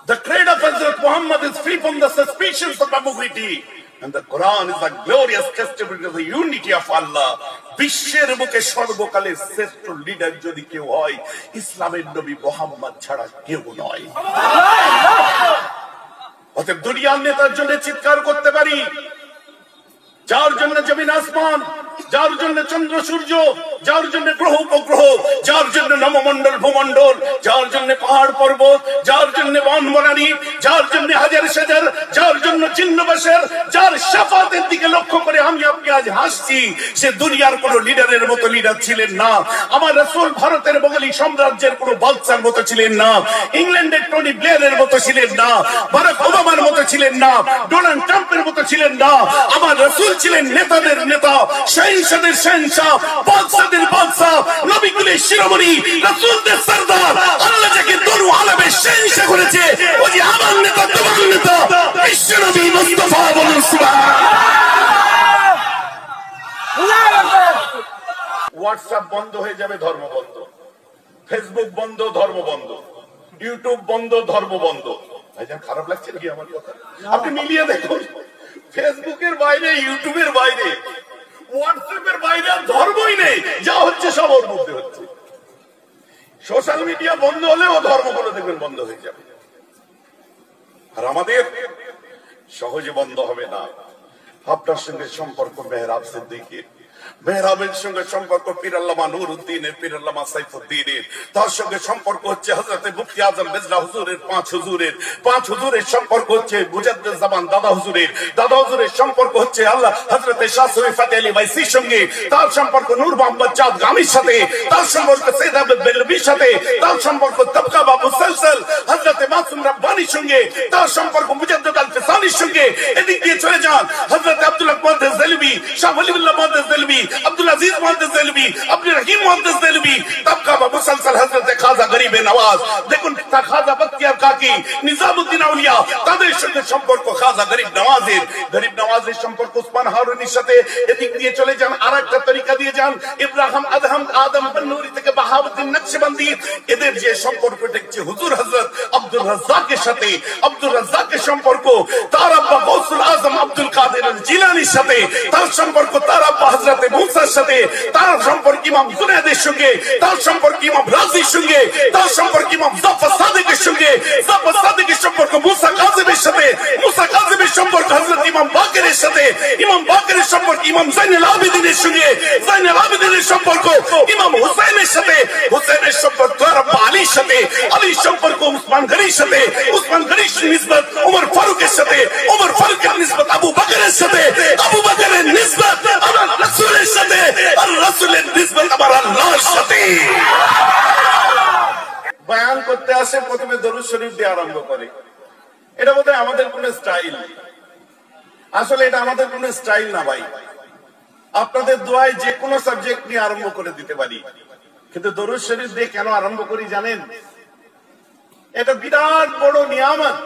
The creed of Hazrat Muhammad is free from the suspicions of ambiguity. And the Quran is a glorious testimony to the unity of Allah. বিশ্বের বুকে সর্বকালের শ্রেষ্ঠ leader যদি কেউ হয়, ইসলামের নবী মুহাম্মদ ছাড়া কেউ নয়। অতএব দুনিয়ার নেতার জন্য চিৎকার করতে পারি, যার জন্য জমিন আসমান, যার জন্য চন্দ্র সূর্য, যার জন্য গ্রহ উপগ্রহ, যার জন্য নবমণ্ডল ভূমণ্ডল, যার জন্য পাহাড় পর্বত, যার জন্য বন বনানী, যার জন্য হাজার সাজার, যার জন্য চিহ্নবাসের, যার শাফাতের দিকে লক্ষ্য করে আমি আপনি আজ হাসছি, সে দুনিয়ার কোন লিডারের মতো লিডার ছিলেন না। আমার রাসূল ভারতের মোগলি সাম্রাজ্যের কোন বাদশার মতো ছিলেন না, ইংল্যান্ডের টনি ব্লেয়ারের মতো ছিলেন না, বারাক ওবামার মতো ছিলেন না, ডোনাল্ড ট্রাম্পের মতো ছিলেন না। আমার রাসূল ছিলেন নেতাদের নেতা, শাহিনশাদের শাহিনশাহ, বাদশাদের বাদশাহ, নবীকুলের শিরোমণি, রাসূলদের সরদার। আল্লাহ যাকে দরু আলমের শাহিনশাহ করেছে, ও যে আমার নেতা, তোমার নেতা, বিশ্বনবী মুস্তাফা। বলুন সুবহানাল্লাহ। হোয়াটসঅ্যাপ বন্ধ হয়ে যাবে, ধর্ম বন্ধ। ফেসবুক বন্ধ, ধর্ম বন্ধ। ইউটিউব বন্ধ, ধর্ম বন্ধ। ভাইজান খারাপ লাগছে নাকি আমার কথা? আপনি মিলিয়ে দেখুন, ফেসবুকের বাইরে, ইউটিউবের বাইরে, হোয়াটসঅ্যাপের বাইরে আর ধর্মই নেই। যা হচ্ছে সব ওর মধ্যে হচ্ছে। সোশ্যাল মিডিয়া বন্ধ হলেও ধর্মগুলো দেখবেন বন্ধ হয়ে যাবে। আর আমাদের সহজে বন্ধ হবে না। আপনার সঙ্গে সম্পর্ক মেহরাব সিদ্দিকীর, মেহরাবের সঙ্গে সম্পর্ক পীর আল্লামা নুরউদ্দিনের, পীর আল্লামা সাইফুদ্দিনের, তার সঙ্গে সম্পর্ক হচ্ছে হযরতে মুফতি আজম মির্জা হুজুরের, পাঁচ হুজুরের সম্পর্ক হচ্ছে মুজাদ্দিদ জামান দাদা হুজুরের সম্পর্ক হচ্ছে আল্লাহ হযরতে শাহ সুফি ফাতে আলী ওয়াইসির সঙ্গে, তার সম্পর্ক নূর মোহাম্মদ চাঁদ গামীর সাথে, তার সম্পর্ক সৈয়দ আহমদ বেলভির সাথে, তার সম্পর্ক তবকা বা মুসলসল হযরতে মাসুম রব্বানির সঙ্গে, তার সম্পর্ক মুজাদ্দিদ আল ফিসানির সঙ্গে। এদিক দিয়ে চলে যান হযরতে আব্দুল্লাহ মুহাদ্দিস দেলভি, শাহ ওয়ালিউল্লাহ মুহাদ্দিস দেলভি, আব্দুল আজিজ মুহাদ্দিস দেলভি, আব্দুল রহিম মুহাদ্দিস দেলভি, তবকা বা মুসলসল হযরতে খাজা গরিবে নওয়াজ। দেখুন খাজা বখতিয়ার কাকি, নিজামউদ্দিন আউলিয়া, তাদের সঙ্গে সম্পর্ক খাজা গরিব নওয়াজের সম্পর্ক উসমান হারুনির সাথে। এদিক দিয়ে চলে যান আরেকটা তরিকা দিয়ে যান, ইব্রাহিম আদম বন্নুরি থেকে বাহাউদ্দিন নকশবন্দি, এদের যে সম্পর্ক দেখছে হুজুর হযরত আব্দুল রাজ্জাকের সাথে, আব্দুল রাজ্জাকের সম্পর্ক তার আব্বা গৌসুল আজম আব্দুল কাদের জিলানির সাথে, তার সম্পর্ক তার আব্বা হযরতে মুসার সাথে, তার সম্পর্ক ইমাম জুনায়েদের সঙ্গে, তার সম্পর্ক ইমাম রাজির সঙ্গে, তার সম্পর্ক ইমাম জাফর সাদিকের সঙ্গে, জাফর সাদিকের সম্পর্ক মুসা কাযিমের সাথে, মুসা কাযিমের সম্পর্ক হযরত ইমাম বাকেরের সাথে, ইমাম বাকেরের সম্পর্ক ইমাম যায়নুল আবেদিনের সঙ্গে, যায়নুল আবেদিনের সম্পর্ক ইমাম হুসাইনের সাথে, হুসাইনের সম্পর্ক তার আব্বা আলীর সাথে, আলীর সম্পর্ক উসমান গনির সাথে, উসমান গনির নিসবত ওমর ফারুকের সাথে, ওমর ফারুকের নিসবত আবু বকরের সাথে, আবু বকরের নিসবত আমার রাসূলের সাথে, আর রাসূলের নিসবত আমার আল্লাহর সাথে। বয়ান করতে আসে প্রথমে দরুদ শরীফ দিয়ে আরম্ভ করে। এটা বোধহয় আমাদের কোন স্টাইল। আসলে এটা আমাদের কোন স্টাইল না ভাই। আপনাদের দোয়ায় যে কোনো সাবজেক্ট নিয়ে আরম্ভ করে দিতে পারি, কিন্তু দরুদ শরীফ দিয়ে কেন আরম্ভ করি জানেন? এটা বিরাট বড় নিয়ামত।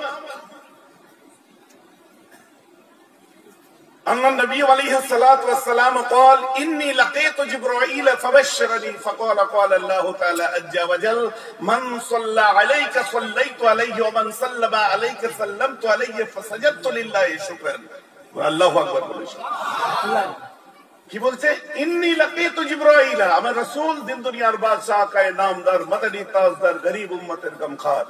أن النبي عليه الصلاة والسلام قال إني لقيت جبرائيل فبشرني فقال قال الله تعالى عز وجل من صلى عليك صليت عليه ومن سلم عليك سلمت عليه فسجدت لله شكرا। الله أكبر। কি বলছে? ইন্নী লাকিতু জিবরাইল, আমার রাসূল দিন দুনিয়ার বাদশা, কায়ে নামদার, মাদানী তাজদার, গরীব উম্মতের গমখার।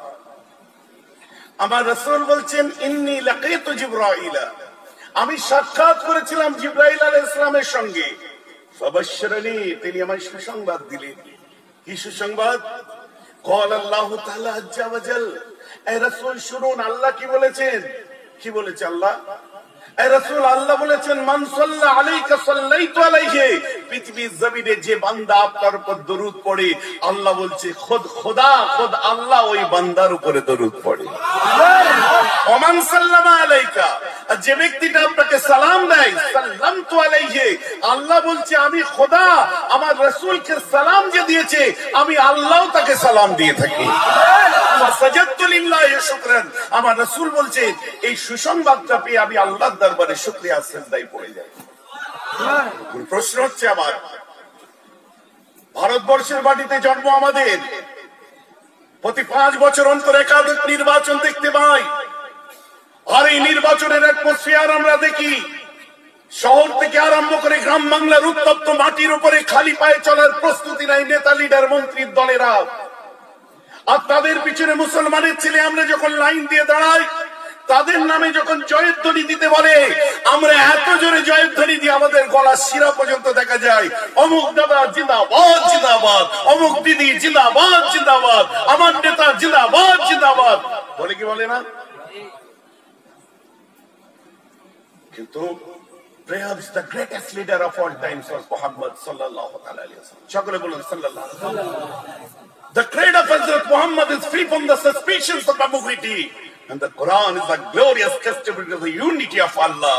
আমার রাসূল বলছেন ইন্নী লাকিতু জিবরাইল, আমি সাক্ষাৎ করেছিলাম জিবরাইল আলাইহিস সালামের সঙ্গে। ফাবাশশারানি, তিনি আমায় সুসংবাদ দিলেন। কি সুসংবাদ? قال الله تعالى عز وجل, এ রাসূল শুনুন আল্লাহ কি বলেছেন। কি বলেছে আল্লাহ? এ রাসূল আল্লাহ বলেছেন মান সাল্লা আলাইকা সাল্লাইতু আলাইহি, পৃথিবীর জমিনে যে বান্দা আপনার উপর দরুদ পড়ে, আল্লাহ বলছে খোদ আল্লাহ ওই বান্দার উপরে দরুদ পড়ে। ওমান সাল্লামা আলাইকা, যে ব্যক্তিটা আপনাকে সালাম দেয়, সাল্লামতু আলাইহি, আল্লাহ বলছে আমি খোদা আমার রাসূলকে সালাম যে দিয়েছে, আমি আল্লাহও তাকে সালাম দিয়ে থাকি। সাজাদতু লিল্লাহি শুকরান, আমার রাসূল বলছেন এই সুসংবাদটা পেয়ে আমি আল্লাহর দরবারে শুকরিয়া সিজদায় পড়ে যাই। প্রশ্ন হচ্ছে, আমার ভারতবর্ষের মাটিতে জন্ম আমাদের, প্রতি 5 বছর অন্তর একাধিক নির্বাচন দেখতে পাই। আর এই নির্বাচনের অ্যাটমসফিয়ার আমরা দেখি শহর থেকে আরম্ভ করে গ্রাম বাংলার উত্তপ্ত মাটির উপরে খালি পায়ে চলার প্রস্তুতি নাই নেতা, লিডার, মন্ত্রীর দলেরা। আর তাদের পিছনে মুসলমানের ছেলে আমরা যখন লাইন দিয়ে দাঁড়াই, তাদের নামে যখন জয়ধ্বনি দিতে বলে, আমরা এত জোরে জয়ধ্বনি দিয়ে আমাদের গলার শিরা পর্যন্ত দেখা যায় অমুক দাদা জিন্দাবাদ জিন্দাবাদ, অমুক দিদি জিন্দাবাদ জিন্দাবাদ, আমার নেতা জিন্দাবাদ জিন্দাবাদ বলে কি বলে না? কিন্তু perhaps the greatest leader of all times was Muhammad sallallahu alaihi wasallam. সকলে বলুন সাল্লাল্লাহু আলাইহি ওয়াসাল্লাম। The creed of Hazrat Muhammad is free from the suspicions of ambiguity, and the Quran is a glorious testimony of the unity of Allah.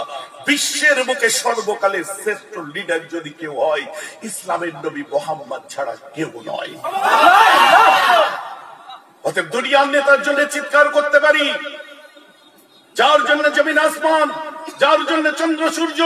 বিশ্বের বুকে সর্বকালের শ্রেষ্ঠ leader যদি কেউ হয়, ইসলামের নবী মুহাম্মদ ছাড়া কেউ নয়। অতএব দুনিয়ার নেতার জন্য চিৎকার করতে পারি, যার জন্য জমিন আসমান, যার জন্য চন্দ্র সূর্য,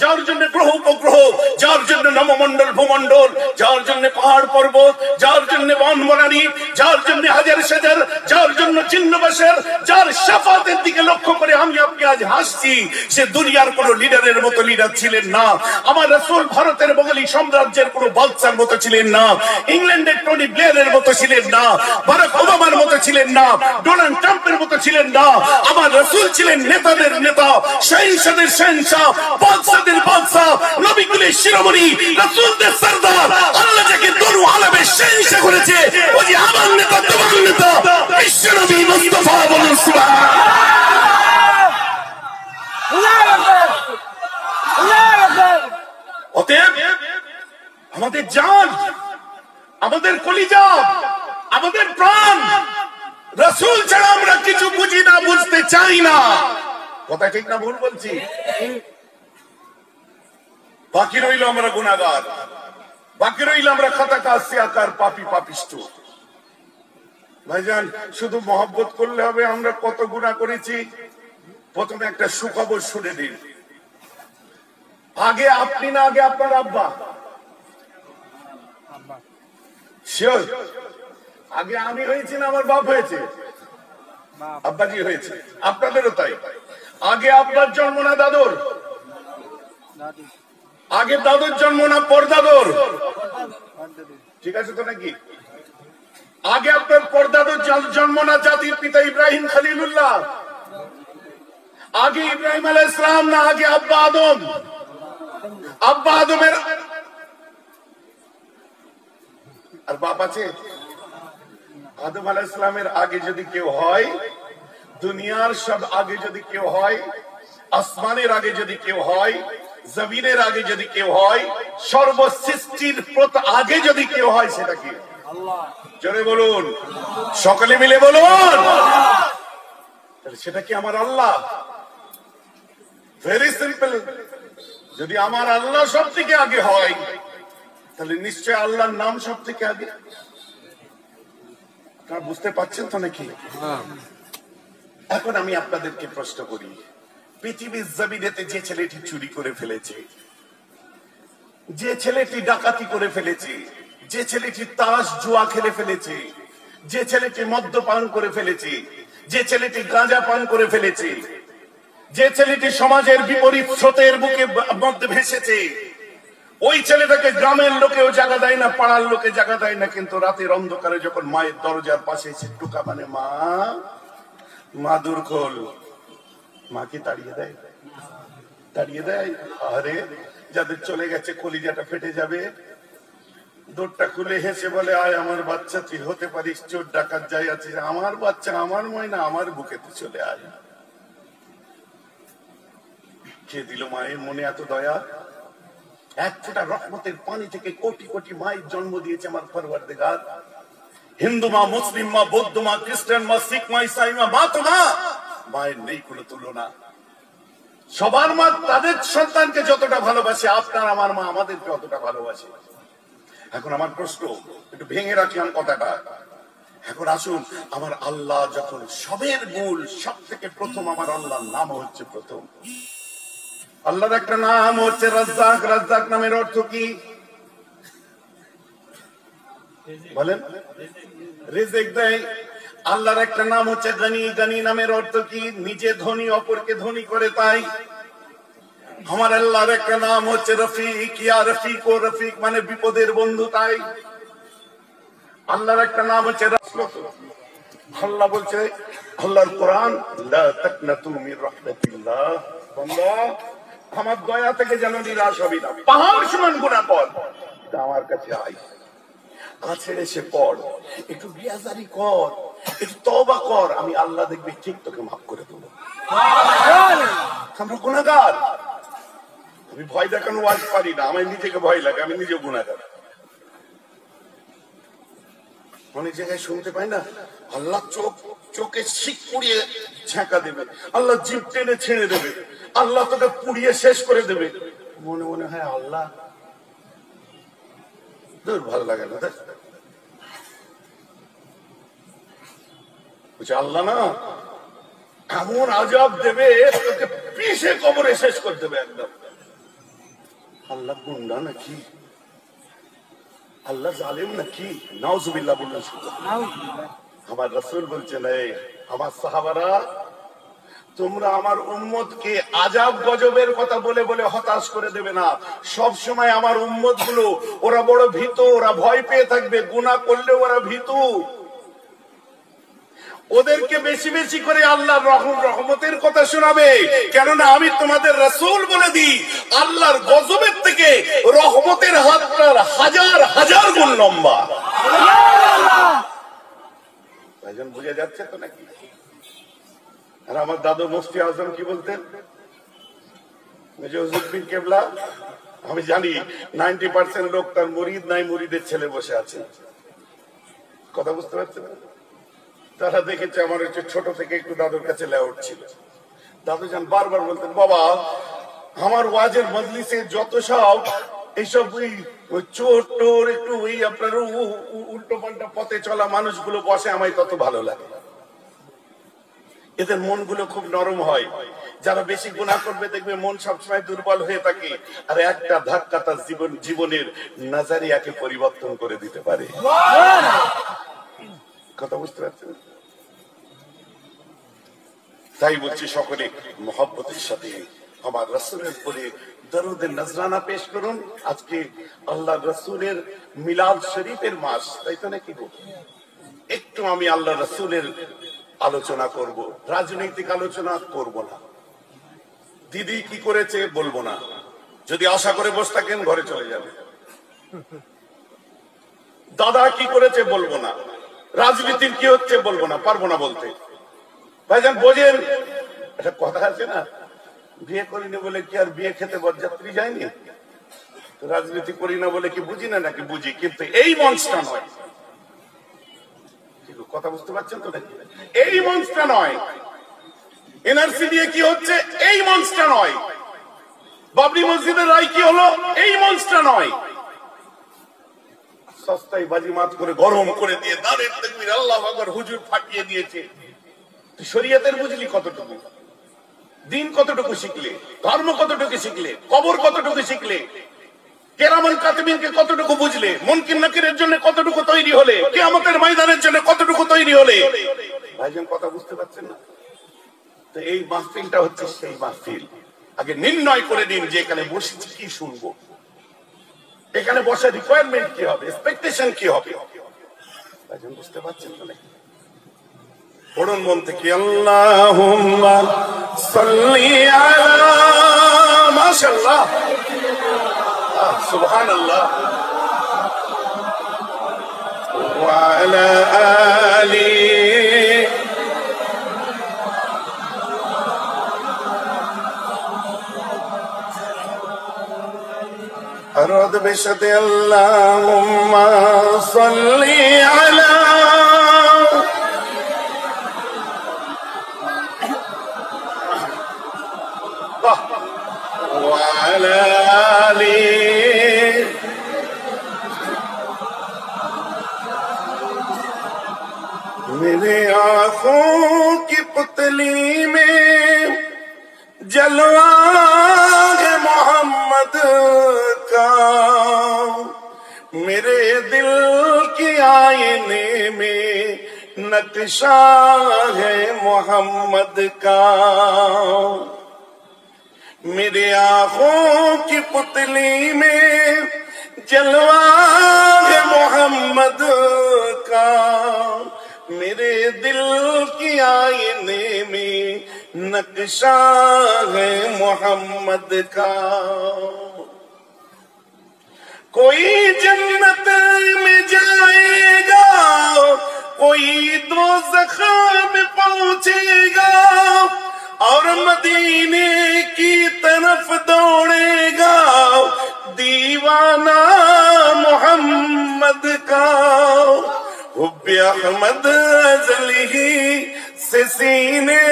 যার জন্য গ্রহ উপগ্রহ, যার জন্য নবমণ্ডল ভূমণ্ডল, যার জন্য পাহাড় পর্বত, যার জন্য বনবনানী, যার জন্য হাজার সাজার, যার জন্য চিহ্নবাসের, যার শাফাতের দিকে লক্ষ্য করে আমি আপনি আজ হাসছি, সে দুনিয়ার কোন লিডারের মতো লিডার ছিলেন না। আমার রাসূল ভারতের মোগলি সাম্রাজ্যের কোন বাদশার মতো ছিলেন না, ইংল্যান্ডের টনি ব্লেয়ারের মতো ছিলেন না, বারাক ওবামার মতো ছিলেন না, ডোনাল্ড ট্রাম্পের মতো ছিলেন না। আমার রাসূল ছিলেন নেতাদের নেতা, শাহিনশাদের শাহিনশাহ, বাদশাদের বাদশাহ, নবীকুলের শিরোমণি, রাসূলদের সরদার। আল্লাহ যাকে দরু আলমের শাহিনশাহ করেছে, ও যে আমার নেতা, তোমার নেতা, বিশ্বনবী মুস্তাফা। বলুন সুবহানাল্লাহ। অতএব আমাদের জান, আমাদের কলিজা, আমাদের প্রাণ, রাসূল ছাড়া আমরা কিছু বুঝি না, বুঝতে চাই না। কথা ঠিক না ভুল বলছি? বাকি রইল আমরা গুনাহগার, বাকি রইল আমরা খাতাকার, সিয়াকার, পাপী, পাপিষ্ঠ। ভাইজান, শুধু মহব্বত করলে হবে? আমরা কত গুনাহ করেছি। প্রথমে একটা সুখবর শুনে দিন। আগে আপনি না, আগে আপনার আব্বা? শিওর? আগে আমি হয়েছি না আমার বাপ হয়েছে? আব্বাজি হয়েছে। আপনাদেরও তাই। আগে আব্বার জন্ম না দাদুর? আগে দাদুর জন্ম না পরদাদুর? ঠিক আছে তো নাকি? আগে আপনার পরদাদুর জন্ম না জাতির পিতা ইব্রাহিম খলিলুল্লাহ? আগে ইব্রাহিম আলাইহিস সালাম না আগে আব্বা আদম? আব্বা আদমের আর বাপ আছে? আদম আলাইহিস সালামের আগে যদি কেউ হয়, দুনিয়ার সব আগে যদি কেউ হয়, আসমানের আগে যদি কেউ হয়, জমিনের আগে যদি কেউ হয়, সর্বসৃষ্টির আগে যদি কেউ হয়, সেটা কি? আল্লাহ। জোরে বলুন, সকলে মিলে বলুন। সেটা কি আমার আল্লাহ? Very simple. যদি আমার আল্লাহ সব থেকে আগে হয়, তাহলে নিশ্চয় আল্লাহর নাম সব থেকে আগে। আপনারা বুঝতে পারছেন তো নাকি? এখন আমি আপনাদেরকে প্রশ্ন করি, পৃথিবীর জমিনেতে যে ছেলেটি চুরি করে ফেলেছে, যে ছেলেটি ডাকাতি করে ফেলেছে, যে ছেলেটি তাস জুয়া খেলে ফেলেছে, যে ছেলেটি মদ্যপান করে ফেলেছে, যে ছেলেটি গাঁজা পান করে ফেলেছে, যে ছেলেটি সমাজের বিপরীত স্রোতের বুকে মধ্যে ভেসেছে, ওই ছেলেটাকে গ্রামের লোকেও জায়গা দেয় না, পাড়ার লোকে জায়গা দেয় না। কিন্তু রাতের অন্ধকারে যখন মায়ের দরজার পাশে এসে টুকা মানে মা, মা দূর খোল, মাকে তাড়িয়ে দেয়, তাড়িয়ে দেয়। আরে যাদের চলে গেছে কলিজাটা ফেটে যাবে, দৌড়টা খুলে হেসে বলে, আয় আমার বাচ্চা, তুই হতে পারিস চোর ডাকাত যাই আছে, আমার বাচ্চা, আমার ময়না, আমার বুকেতে চলে আয়। কে দিল মায়ের মনে এত দয়া? এক ফোঁটা রহমতের পানি থেকে কোটি কোটি মায়ের জন্ম দিয়েছে আমার পরওয়ারদিগার। হিন্দু মা, মুসলিম মা, বৌদ্ধ মা, খ্রিস্টান মা, শিখ মা, ইসাই মা, মা তো মা, মায়ের নেই কোনো তুলনা। সবার মা তাদের সন্তানকে যতটা ভালোবাসে, আপনার আমার মা আমাদেরকে অতটা ভালোবাসে। এখন আমার প্রশ্ন, একটু ভেঙে রাখলাম কথাটা। এখন আসুন, আমার আল্লাহ যখন সবের মূল, সব থেকে প্রথম আমার আল্লাহর নাম হচ্ছে প্রথম। আল্লাহর একটা নাম হচ্ছে রাজ্জাক। রাজ্জাক নামের অর্থ কি বলেন? রিজিক দেয়। আল্লাহর একটা নাম হচ্ছে গনি। গনি নামের অর্থ কি? নিজে ধনী, অপরকে ধনী করে। তাই আমার আল্লাহর একটা নাম হচ্ছে রফিক। ইয়া রফিক, ও রফিক মানে বিপদের বন্ধু। তাই আল্লাহর একটা নাম হচ্ছে রাহমাত। আল্লাহ বলছে আল্লাহর কোরআন, লা তাকনাতু মির রাহমাতিল্লাহ, বান্দা আমার দয়া থেকে যেন নিরাশ হবি না। পাহাড় সমান গুনাহ কর, আমার কাছে আয়, কাছে এসে পড়, একটু রিয়াজারি কর, একটু তওবা কর, আমি আল্লাহ দেখবি ঠিক তোকে মাফ করে দেবো। আমরা গুনাহগার। আমি ভয় দেখানো ওয়াজ পারি না, আমার নিজেকে ভয় লাগে, আমি নিজে গুনাহগার। অনেক জায়গায় শুনতে পাই না, আল্লাহ চোখে শিক পুড়িয়ে ছেঁকা দেবে, আল্লাহ জিভ টেনে ছেড়ে দেবে, আল্লাহ তোকে পুড়িয়ে শেষ করে দেবে। মনে মনে হয় আল্লাহ দূর, ভালো লাগে না। আল্লাহ না এমন আজাব দেবে তোকে পিষে কবরে শেষ করে দেবে একদম। আল্লাহ গুন্ডা নাকি? আল্লাহ জালেম নাকি? নাউজুবিল্লাহ বললেন। আমার রাসূল বলছেন, এই আমার সাহাবারা, তোমরা আমার উম্মতকে আযাব গজবের কথা বলে বলে হতাশ করে দেবে না। সব সময় আমার উম্মত গুলো ওরা বড় ভীতু, ওরা ভয় পেয়ে থাকবে, গুনাহ করলে ওরা ভীতু। ওদেরকে বেশি বেশি করে আল্লাহর রহমতের কথা শোনাবে, কেননা আমি তোমাদের রাসূল বলে দিই, আল্লাহর গজবের থেকে রহমতের হাতটা হাজার হাজার গুণ লম্বা। ভাইজান বুঝে যাচ্ছে তো নাকি? আর আমার দাদু মুফতি আজম কি বলতেন, হুজুর কেবলা, আমি জানি 90% লোক তার মুরিদ নাই, মুরিদের ছেলে বসে আছে। কথা বুঝতে পারছেন? তারা দেখেছে আমার হচ্ছে ছোট থেকে একটু দাদুর কাছে লেআউট ছিল। দাদু যান বারবার বলতেন, বাবা আমার ওয়াজের মজলিসে যত সব এইসব ওই চোর টোর, একটু ওই আপনার উল্টো পাল্টা পথে চলা মানুষগুলো বসে, আমায় তত ভালো লাগে। এদের মনগুলো খুব নরম হয়। যারা বেশি গুনাহ করবে দেখবে মন সবসময় দুর্বল হয়ে থাকে, আর একটা ধাক্কা তার জীবনের নাজারিয়াকে পরিবর্তন করে দিতে পারে। কথা বুঝতে পারছেন? তাই বলছি সকলে মহব্বতের সাথে আমার রাসূলের উপরে দরুদের নজরানা পেশ করুন। আজকে আল্লাহ রাসূলের মিলাদ শরীফের মাস, তাই তো নাকি? একটু আমি আল্লাহ রাসূলের আলোচনা করব, রাজনৈতিক আলোচনা করব না। দিদি কি করেছে বলবো না, যদি আশা করে বসে থাকেন ঘরে চলে যাবে। দাদা কি করেছে বলবো না, রাজনীতির কি হচ্ছে বলবো না, পারবো না বলতে। ভাইজান বোঝেন, একটা কথা আছে না, বিয়ে করিনি বলে কি আর বিয়ে খেতে বরযাত্রী যায়নি? রাজনীতি করি না বলে কি বুঝি না নাকি? বুঝি, কিন্তু এই মঞ্চটা নয়। কথা বুঝতে পারছেন তো নাকি? এই মঞ্চটা নয়। এনআরসি দিয়ে কি হচ্ছে, এই মঞ্চটা নয়। বাবরি মসজিদের রায় কি হলো, এই মঞ্চটা নয়। সস্তায় বাজিমাত করে গরম করে দিয়ে দাঁড়ের তাকবীর আল্লাহু আকবার হুজুর ফাটিয়ে দিয়েছে। শরীয়তের বুঝলি কতটুকু, দিন কতটুকু শিখলে, ধর্ম কতটুকু শিখলে, কবর কতটুকু শিখলে, কেরামান কাতিবিনকে কতটুকু বুঝলে, মুনকির নাকিরের জন্য কতটুকু তৈরি হলে, কিয়ামতের ময়দানের জন্য কতটুকু তৈরি হলে। ভাইজান কথা বুঝতে পারছেন না? তো এই মাহফিলটা হচ্ছে সেই মাহফিল। আগে নির্ণয় করে দিন যে এখানে বসেছি কি শুনবো, এখানে বসার রিকোয়ারমেন্ট কি হবে, এক্সপেকটেশন কি হবে। ভাইজান বুঝতে পারছেন তো নাকি? পড়ুন মন থেকে, আল্লাহুম্মা সাল্লি আলা, মাশাআল্লাহ, সুবহানাল্লাহ, ওয়া আলা আলি أراد بشد اللهم صل على وعلى آله मेरे आँखों की पुतली में जलवा है मोहम्मद का, मेरे दिल की आईने में नक्शा है मोहम्मद का, मेरे आंखों की पुतली में जलवा है मोहम्मद का, मेरे दिल की आईने में नक्शा है मोहम्मद का। कोई जन्नत में जाएगा, कोई दोज़ख में पहुंचेगा, और मदीने की तरफ दौड़ेगा दीवाना मोहम्मद का। हुब्बे अहमद अज़ली से सीने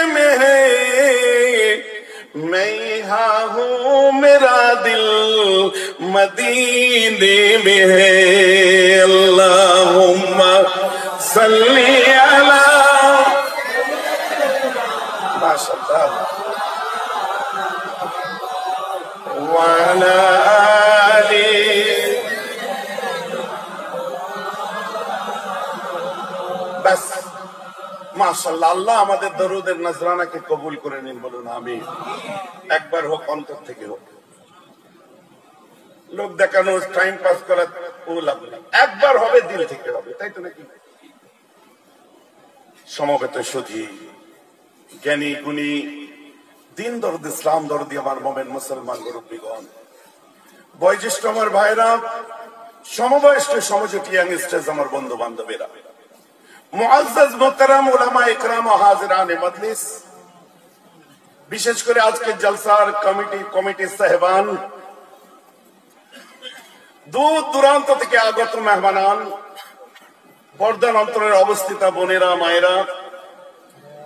में है, मैं यहाँ हूँ मेरा दिल मदीने में है। अल्लाहुम्मा सल्ली अला, माशाअल्लाह, व अला आली। बस माशाअल्लाह, আল্লাহ আমাদের দরুদের নজরানাকে কবুল করে নিন, বলুন আমিন। একবার হোক, অন্তর থেকে হোক, লোক দেখানো টাইম পাস করা লাভ নেই, একবার হবে, দিল থেকে হবে, তাই তো নাকি? সমবেত সুধী, জ্ঞানী গুণী, দিন দরদ, ইসলাম দরদি আমার মোমেন মুসলমান মুরব্বিগণ, বয়োজ্যেষ্ঠ আমার ভাইরা, সমবয়স্ক সমজুটি ইয়াংস্টার্স আমার বন্ধু বান্ধবেরা, মুআজ্জাজ মুহতারাম উলামা ইকরাম ও হাজিরানে মজলিস, বিশেষ করে আজকের জলসার কমিটি সাহেবান, দূর দূরান্ত থেকে আগত মেহমানান, পর্দার অন্তরের অবস্থিত বোনেরা মায়েরা,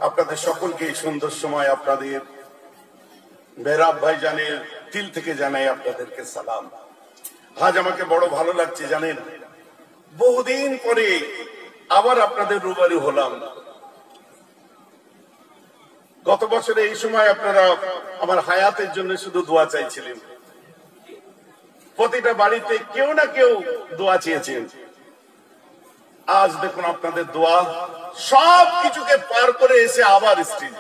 আপনাদের সকলকে এই সুন্দর সময় আপনাদের মেহরাব ভাইজানের দিল থেকে জানাই আপনাদেরকে সালাম। আজ আমাকে বড় ভালো লাগছে জানেন, বহুদিন পরে আবার আপনাদের রুবারু হলাম। গত বছরে এই সময় আপনারা আমার হায়াতের জন্য শুধু দোয়া চাইছিলেন, প্রতিটা বাড়িতে কেউ না কেউ দোয়া চেয়েছেন। আজ দেখুন আপনাদের দোয়া সব কিছুকে পার করে এসে আবার স্টেজ।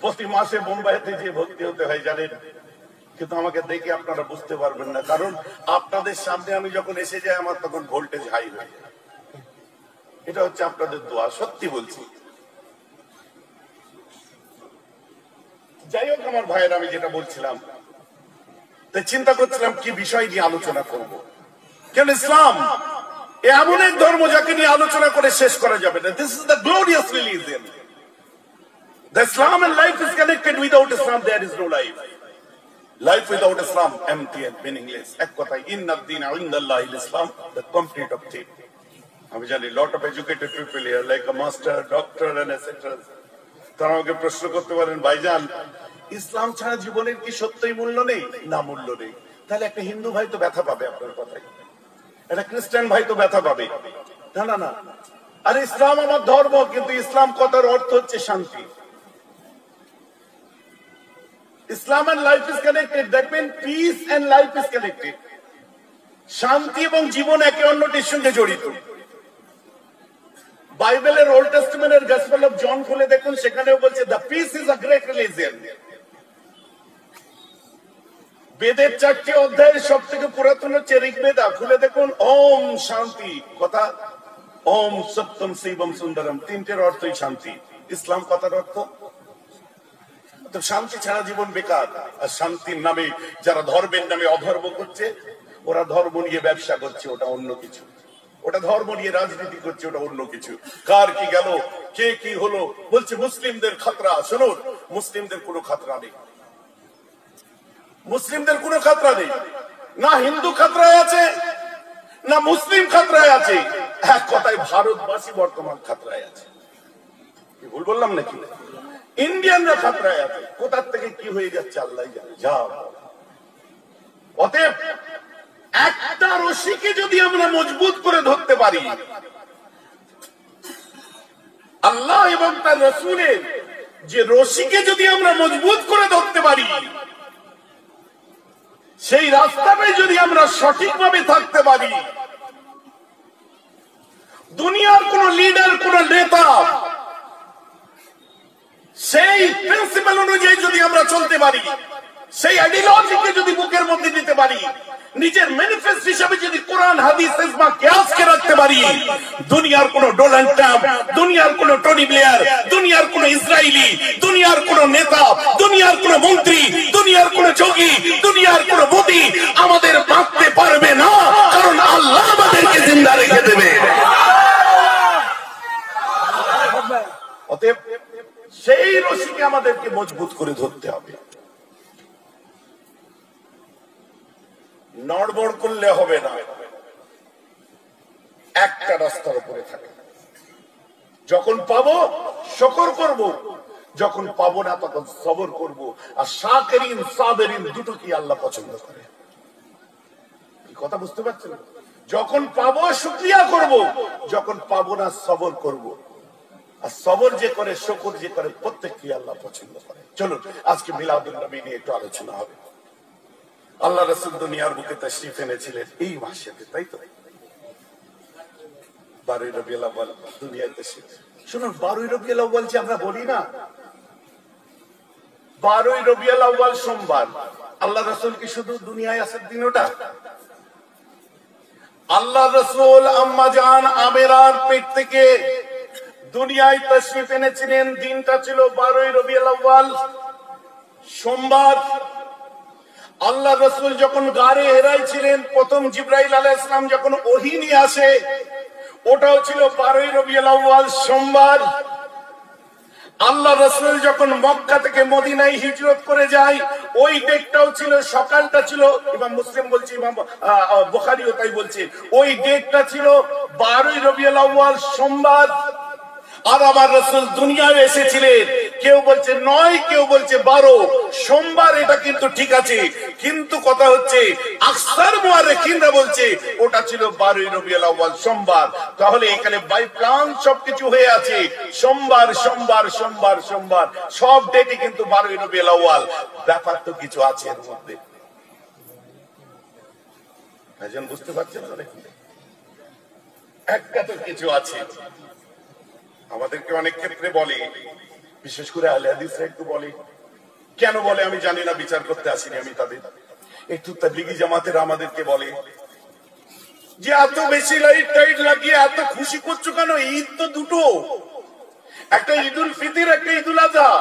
প্রতি মাসে বোম্বাইতে যে ভর্তি হতে হয় জানেন, কিন্তু আমাকে দেখে আপনারা বুঝতে পারবেন না, কারণ আপনাদের সামনে আমি যখন এসে যাই আমার তখন ভোল্টেজ হাই হয়ে যায়। এটা হচ্ছে আপনাদের দোয়া, সত্যি বলছি। যাই হোক আমার ভাইয়ের, আমি যেটা বলছিলাম, তাই চিন্তা করছিলাম কি বিষয় নিয়ে আলোচনা করব। কেন ইসলাম এমন এক ধর্ম যাকে নিয়ে আলোচনা করে শেষ করা যাবে না। This is the glorious religion. The Islam and life is connected. Without Islam there is no life. Life without Islam empty and meaningless. এক কথাই, ইন্না দ্দীনা ইনদাল্লাহিল ইসলাম, the complete of thing. আমি জানি lot of educated people here like a master, doctor and etc. তারা আমাকে প্রশ্ন করতে পারেন, ভাইজান ইসলাম ছাড়া জীবনের কি সত্যই মূল্য নেই? না, মূল্য নেই। তাহলে একটা হিন্দু ভাই তো ব্যথা পাবে আপনার কথায়, একটা খ্রিস্টান ভাই তো ব্যথা পাবে। না না না, আরে ইসলাম আমার ধর্ম, কিন্তু ইসলাম কথার অর্থ হচ্ছে শান্তি। Islam and life is connected. That means peace and life is connected. শান্তি এবং জীবন একে অন্যটির সঙ্গে জড়িত। বাইবেলের ওল্ড টেস্টামেন্টের গসপেল অফ জন খুলে দেখুন, সেখানেও বলছে the peace is a great religion. বেদের 4টি অধ্যায়ের সবথেকে পুরাতন হচ্ছে ঋগ্বেদা, খুলে দেখুন ওম শান্তি কথা, ওম সত্যম শিবম সুন্দরম, 3টের অর্থই শান্তি। ইসলাম কথার অর্থ তো শান্তি ছাড়া জীবন বেকার। আর শান্তির নামে যারা ধর্মের নামে অধর্ম করছে, ওরা ধর্ম নিয়ে ব্যবসা করছে, ওটা অন্য কিছু। ওটা ধর্ম নিয়ে রাজনীতি করছে, ওটা অন্য কিছু। কার কি গেল, কে কি হলো, বলছে মুসলিমদের খাতরা। শুনুন, মুসলিমদের কোনো খাতরা নেই, মুসলিমদের কোনো খাতরা নেই। না হিন্দু খাতরায় আছে, না মুসলিম খাতরায় আছে। এক কথায় ভারতবাসী বর্তমান খাতরায় আছে। কি ভুল বললাম নাকি? ইন্ডিয়ানরা খাতরায় আছে। কোথার থেকে কি হয়ে যাচ্ছে আল্লাহ জানে। যা অতএব একটা রশিকে যদি আমরা মজবুত করে ধরতে পারি, আল্লাহ এবং তার রাসূলের যে রশিকে যদি আমরা মজবুত করে ধরতে পারি, সেই রাস্তাটাই যদি আমরা সঠিকভাবে থাকতে পারি, দুনিয়ার কোন লিডার, কোন নেতা সেই প্রিন্সিপাল অনুযায়ী যদি আমরা চলতে পারি, সেই আইডিওলজিকে যদি বুকের মধ্যে দিতে পারি, নিজের ম্যানিফেস্টো হিসেবে যদি কোরআন হাদিস ইজমা কিয়াসকে রাখতে পারি, দুনিয়ার কোন ডোনাল্ড ট্রাম্প, দুনিয়ার কোন টনি ব্লেয়ার, দুনিয়ার কোন ইসরায়েলি, দুনিয়ার কোন নেতা, দুনিয়ার কোন মন্ত্রী, দুনিয়ার কোন যোগী, দুনিয়ার কোন মোদি আমাদের বাঁধতে পারবে না, কারণ আল্লাহ আমাদেরকে জিন্দা রেখে দেবে। অতএব সেই রশিকে আমাদেরকে মজবুত করে ধরতে হবে, নড়বড় করলে হবে না। একটা রাস্তার উপরে থাকে, যখন পাবো শুকর করব, যখন পাবো না তখন সবর করব। আর শাকিরিন সাবিরিন দুটো কি আল্লাহ পছন্দ করে? কি কথা বুঝতে পারছেন? যখন পাবো শুকরিয়া করব, যখন পাবো না সবর করব। আর সবর যে করে, শুকর যে করে, প্রত্যেককে আল্লাহ পছন্দ করে। চলুন আজকে মিলাদুন নবী নিয়ে একটু আলোচনা হবে। আল্লাহ রাসূল দুনিয়ার বুকে তাশরীফ এনেছিলেন এই মাসেতে, তাই তো? 12 রবিউল আউয়াল দুনিয়ায় তাশরীফ। শুনুন, 12 রবিউল আউয়াল যে আমরা বলি না, 12 রবিউল আউয়াল সোমবার। আল্লাহ রাসূল কি শুধু দুনিয়ায় আসার দিন ওটা? আল্লাহ রাসূল আম্মা জান আমেরার পেট থেকে দুনিয়ায় তাশরীফ এনেছিলেন, দিনটা ছিল 12 রবিউল আউয়াল সোমবার। আল্লাহ রাসূল যখন গারে হেরায় ছিলেন, প্রথম জিবরাইল আলাইহিস সালাম যখন ওহী নিয়ে আসে, ওটাও ছিল 12 রবিউল আউয়াল সোমবার। আল্লাহ রাসূল যখন মক্কা থেকে মদিনায় হিজরত করে যায়, ওই ডেটটাও ছিল, সকালটা ছিল, ইমাম মুসলিম বলছে, ইমাম বুখারীও তাই বলছে, ওই ডেটটা ছিল 12 রবিউল আউয়াল সোমবার। আর আমার রাসূল দুনিয়ায় এসেছিলেন, কেউ বলছে 9, কেউ বলছে 12 সোমবার, এটা কিন্তু ঠিক আছে। কিন্তু কথা হচ্ছে আকসার মুআররিখিনরা বলছে ওটা ছিল 12 রবিউল আউয়াল সোমবার। তাহলে এখানে বাই প্ল্যান সবকিছু হয়ে আছে, সোমবার সোমবার সোমবার সোমবার, সব ডেটই কিন্তু 12 রবিউল আউয়াল। ব্যাপার তো কিছু আছে এর মধ্যে, ভাইজান বুঝতে পারছেন না? একটা তো কিছু আছে। আমাদেরকে অনেক ক্ষেত্রে বলে, বিশেষ করে আহলে হাদিসরা একটু বলে, কেন বলে আমি জানি না, বিচার করতে আসিনি আমি তাদের। একটু তাবলীগী জামাতের আমাদেরকে বলে যে এত বেশি লাইট টাইট লাগিয়ে এত খুশি করছো কেন? ঈদ তো দুটো, একটা ঈদুল ফিতর, একটা ঈদুল আযহা।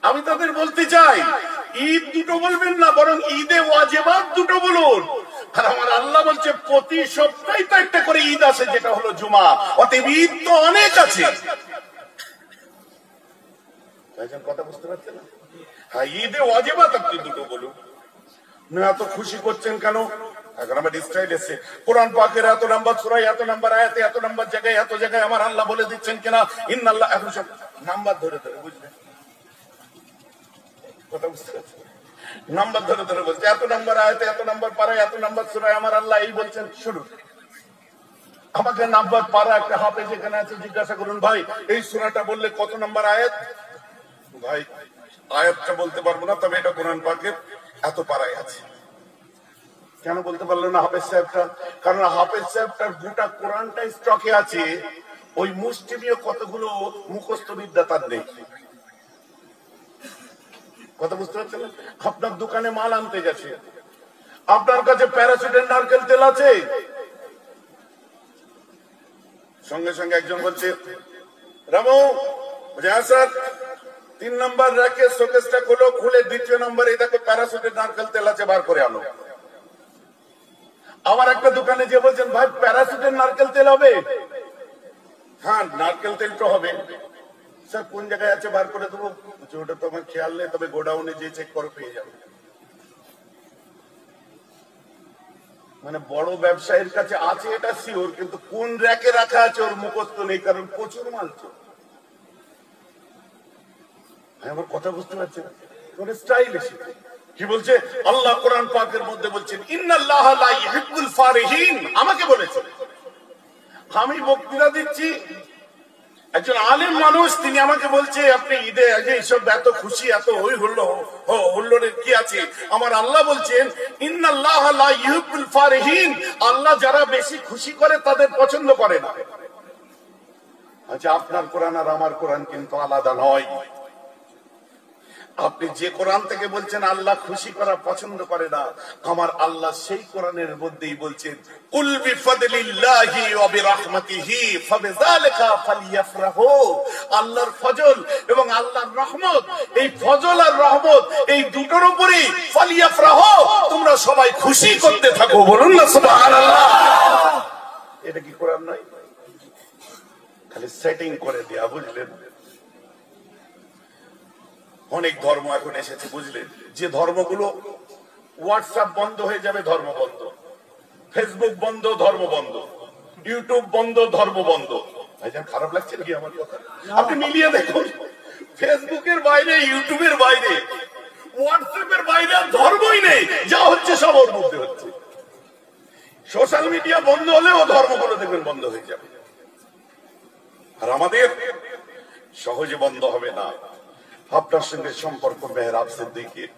আমি তাদের বলতে চাই, ঈদ দুটো বলবেন না, বরং ঈদে ওয়াজিবাত দুটো বলুন। আর আমার আল্লাহ বলছে প্রতি সপ্তাহে তো একটা করে ঈদ আছে, যেটা হলো জুমা। অতএব ঈদ তো অনেক আছে। কথা বুঝতে পারছেন না? হ্যাঁ, ঈদে ওয়াজিবাত আপনি দুটো বলুন না। এত খুশি করছেন কেন? এখন আমার স্টাইল এসে কোরআন পাকের এত নাম্বার সূরায়, এত নাম্বার আয়াতে, এত নাম্বার জায়গায়, এত জায়গায় আমার আল্লাহ বলে দিচ্ছেন কিনা ইন্নাল্লাহ, এখন সব নাম্বার ধরে ধরে, বুঝলেন? কথা বুঝতে পারছেন? নাম্বার ধরে ধরে বলছে, এত নাম্বার আয়াতে, এত নাম্বার পারায়, এত নাম্বার সূরায় আমার আল্লাহ এই বলছেন। শুরু আমাকে নাম্বার পারা একটা হাফেজ এখানে আছে, জিজ্ঞাসা করুন, ভাই এই সূরাটা বললে কত নাম্বার আয়াত? ভাই আয়াতটা বলতে পারবো না, তবে এটা কোরআন পাকের এত পারায় আছে। কেন বলতে পারলো না হাফেজ সাহেবটা? কারণ হাফেজ সাহেবটার গোটা কোরআনটা স্টকে আছে, ওই মুষ্টিমীয় কতগুলো মুখস্থ বিদ্যা তার নেই। কথা বুঝতে পারছেন? আপনার দোকানে মাল আনতে গেছে, আপনার কাছে প্যারাসুটের নারকেল তেল আছে, সঙ্গে সঙ্গে একজন বলছে রামু, হ্যাঁ স্যার, 3 নম্বর রেখে শোকেসটা খোলো, খুলে 2য় নম্বরে দেখো প্যারাসুটের নারকেল তেল আছে, বার করে আনো। আবার একটা দোকানে যে বলছেন, ভাই প্যারাসুটের নারকেল তেল হবে? হ্যাঁ নারকেল তেল তো হবে স্যার, কোন জায়গায় আছে বার করে দেবো? ওটা তো আমার খেয়াল নেই, তবে গোডাউনে যে চেক করে পেয়ে যাবে। মানে বড় ব্যবসায়ীর কাছে আছে এটা শিওর, কিন্তু কোন র্যাকে রাখা আছে ওর মুখস্থ নেই, কারণ প্রচুর মাল তো। আমার কথা বুঝতে পারছেন? স্টাইল এসেছে। কি বলছে আল্লাহ কোরআন পাকের মধ্যে? বলছেন ইন্নাল্লাহা লা ইউহিব্বুল ফারিহিন। আমাকে বলেছেন, আমি বক্তৃতা দিচ্ছি, একজন আলেম মানুষ, তিনি আমাকে বলছে আপনি ঈদে আগে এইসব এত খুশি, এত হই হল্লো হুল্লোড়ের কি আছে? আমার আল্লাহ বলছেন ইন্নাল্লাহ লা ইউহিব্বুল ফারিহিন, আল্লাহ যারা বেশি খুশি করে তাদের পছন্দ করে না। আচ্ছা, আপনার কোরআন আর আমার কোরআন কিন্তু আলাদা নয়। আপনি যে কোরআন থেকে বলছেন আল্লাহ খুশি করা পছন্দ করে না, আমার আল্লাহ সেই কোরআনের মধ্যেই বলছেন কুল বিফাদলিল্লাহি ওয়া বিরাহমাতিহি ফাবিযালিকা ফালইফরাহু। আল্লাহর ফজল এবং আল্লাহর রহমত, এই ফজল আর রহমত এই দুটোর উপরেই ফালইফরাহু, তোমরা সবাই খুশি করতে থাকো। বলুন না সুবহানাল্লাহ। এটা কি কোরআন নয়? খালি সেটিং করে দেয়া, বুঝলেন? অনেক ধর্ম এখন এসেছে, বুঝলেন? যে ধর্মগুলো হোয়াটসঅ্যাপ বন্ধ হয়ে যাবে ধর্ম বন্ধ, ফেসবুক বন্ধ ধর্ম বন্ধ, ইউটিউব বন্ধ ধর্ম বন্ধ। ভাইজান খারাপ লাগছে নাকি আমার কথা? আপনি মিলিয়ে দেখুন, ফেসবুকের বাইরে, ইউটিউবের বাইরে, হোয়াটসঅ্যাপের বাইরে ধর্মই নেই। যা হচ্ছে সব ওর মধ্যে হচ্ছে। সোশ্যাল মিডিয়া বন্ধ হলেও ধর্মগুলো দেখবেন বন্ধ হয়ে যাবে। আর আমাদের সহজে বন্ধ হবে না। আপনার সঙ্গে সম্পর্ক মেহরাব সিদ্দিকীর,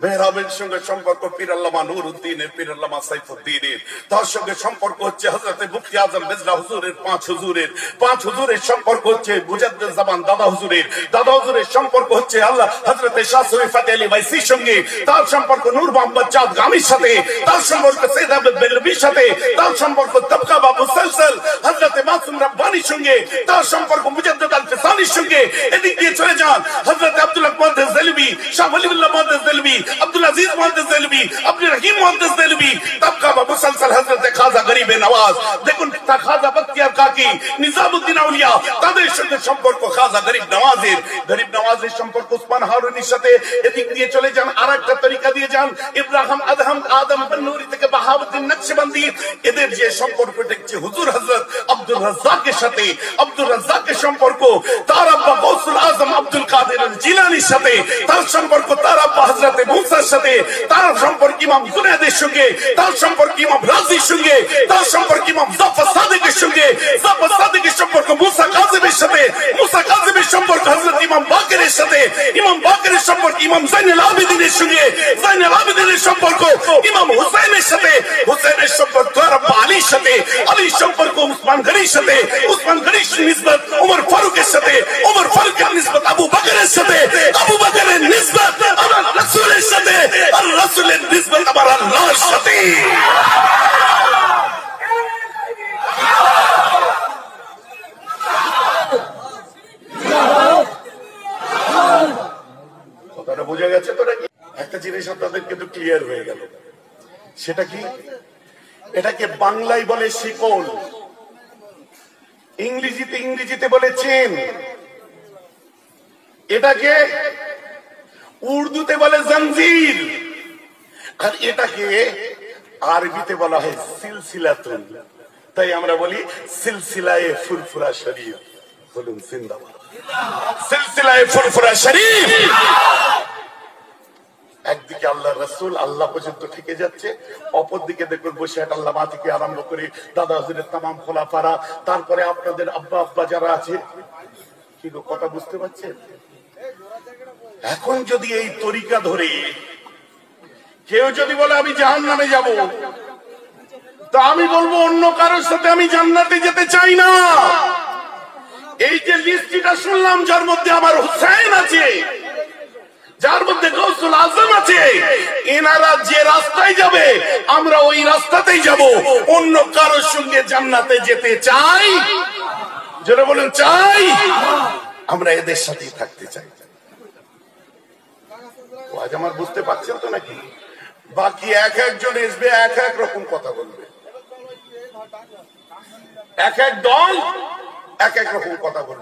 মেহরাবের সঙ্গে সম্পর্ক পীর আল্লামা নুরউদ্দিনের, পীর আল্লামা সাইফুদ্দিনের, তার সঙ্গে সম্পর্ক হচ্ছে হযরতে মুফতি আজম মির্জা হুজুরের, পাঁচ হুজুরের সম্পর্ক হচ্ছে মুজাদ্দিদ জামান দাদা হুজুরের সম্পর্ক হচ্ছে আল্লাহ হযরতে শাহ সুফি ফাতেহ আলী ওয়াইসির সঙ্গে, তার সম্পর্ক নূর মোহাম্মদ চাঁদ গামীর সাথে, তার সম্পর্ক সৈয়দ আহমদ বেলভির সাথে, তার সম্পর্ক তবকা বা মুসলসল হযরতে মাসুম রব্বানির সঙ্গে, তার সম্পর্ক মুজাদ্দিদ আল ফিসানির সঙ্গে। এদিক দিয়ে চলে যান হযরত আব্দুল্লাহ মুহাদ্দিস দেলভি, শাহ ওয়ালিউল্লাহ মুহাদ্দিস দেলভি, আব্দুল আজিজ মুহাদ্দিস দেলভি, আব্দুল রহিম মুহাদ্দিস দেলভি, তবকা বা মুসলসল হযরত খাজা গরিবে নওয়াজ। দেখুন খাজা বখতিয়ার কাকি, নিজামউদ্দিন আউলিয়া, তাদের সঙ্গে সম্পর্ক খাজা গরিব নওয়াজের সম্পর্ক উসমান হারুনির সাথে। এদিক দিয়ে চলে যান আরেকটা তরিকা দিয়ে যান, ইব্রাহিম আদম বন্নুরি থেকে বাহাউদ্দিন নকশবন্দি, এদের যে সম্পর্ক দেখছে হুজুর হযরত আব্দুল রাজ্জাকের সাথে, আব্দুল রাজ্জাকের সম্পর্ক তার আব্বা গৌসুল আজম আব্দুল কাদের জিলানির সাথে, তার সম্পর্ক তার আব্বা হযরতে মুসার সাথে, তার সম্পর্ক ইমাম জুনায়েদের সঙ্গে, তার সম্পর্ক ইমাম রাজির সঙ্গে, তার সম্পর্ক ইমাম জাফর সাদিকের সঙ্গে, জাফর সাদিকের সম্পর্ক মুসা কাযিমের সাথে, মুসা কাযিমের সম্পর্ক হযরত ইমাম বাকেরের সাথে, ইমাম বাকেরের সম্পর্ক ইমাম জাইনুল আবেদিনের সঙ্গে, জাইনুল আবেদিনের সম্পর্ক ইমাম হুসাইনের সাথে, হুসাইনের সম্পর্ক তার আব্বা আলীর সাথে, আলীর সম্পর্ক উসমান গনির সাথে, উসমান গনির নিসবত ওমর ফারুকের সাথে, ওমর ফারুকের নিসবত আবু বকরের সাথে, আবু বকরের নিসবত আমার রাসূলের সাথে, আর রাসূলের নিসবত আমার আল্লাহর সাথে। কথাটা বোঝা গেছে তো নাকি? একটা জিনিস আপনাদের কিন্তু ক্লিয়ার হয়ে গেল, সেটা কি? এটাকে বাংলায় বলে শিকল, ইংরেজিতে বলে চেন, এটাকে উর্দুতে বলে জঞ্জির, আর এটাকে আরবিতে বলা হয় সিলসিলাতুন। তাই আমরা বলি সিলসিলায়ে ফুরফুরা শরীফ। বলুন জিন্দাবাদ। সিলসিলায়ে ফুরফুরা শরীফ। একদিকে আল্লাহ রাসূল আল্লাহ পর্যন্ত থেকে যাচ্ছে, অপরদিকে দেখুন বসে আল্লাহ মা থেকে আরম্ভ করে দাদা হুজুরের তামাম খোলাফারা, তারপরে আপনাদের আব্বা যারা আছে। কি কথা বুঝতে পারছেন? এখন যদি এই তরিকা ধরে কেউ যদি বলে আমি জাহান্নামে যাব, তো আমি বলবো অন্য কারোর সাথে আমি জান্নাতে যেতে চাই না। এই যে লিস্টটা শুনলাম, যার মধ্যে আমার হুসাইন আছে, যার মধ্যে গৌসুল আজম আছে, এনারা যে রাস্তায় যাবে আমরা ওই রাস্তাতেই যাব। অন্য কারোর সঙ্গে জান্নাতে যেতে চাই, যারা বলেন চাই, আমরা এদের সাথেই থাকতে চাই। আজ আমার বুঝতে পারছেন তো নাকি? বাকি এক একজন আসবে, এক এক রকম কথা বলবে, এক এক দল এক এক রকম কথা বলবে।